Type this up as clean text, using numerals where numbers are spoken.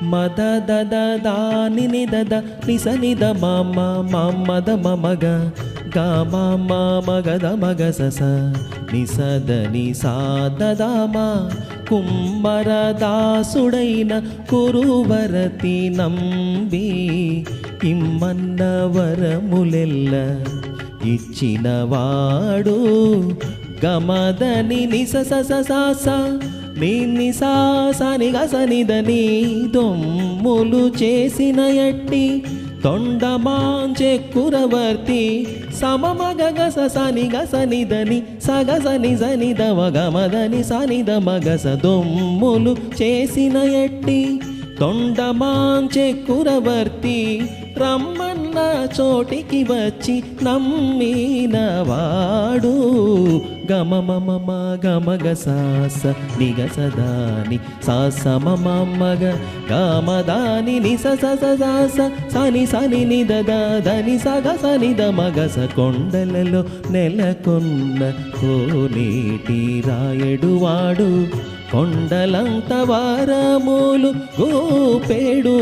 మద దద దాని నిదద నిసనిద మమ మద మమగ గా మగద మగ సస నిసద నిసాదమ కుమ్మరదాసుడైన కురువరతి నంబి ఇమ్మన్న వరములెల్ల ఇచ్చినవాడు గమదని నిస సస సాస నీ సాసని గసనిదని దొమ్ములు చేసిన ఎట్టి తొండమాంచెక్కురవర్తి సమమగ గస సని గసనిదని సగసని సనిద మగమదని సనిద మగస దొమ్ములు చేసిన ఎట్టి తొండమాంచెక్కురవర్తి రమ్మన్న చోటికి వచ్చి నమ్మినవాడు గమమమ గమగ సాస నిగసదాని సాస మమగ గమదాని నిస సస సాస సని సని నిదని సగ సనిద మగస కొండలలో నెలకొన్న కోనేటి రాయడువాడు కొండలంత వారములు గోపెడువాడు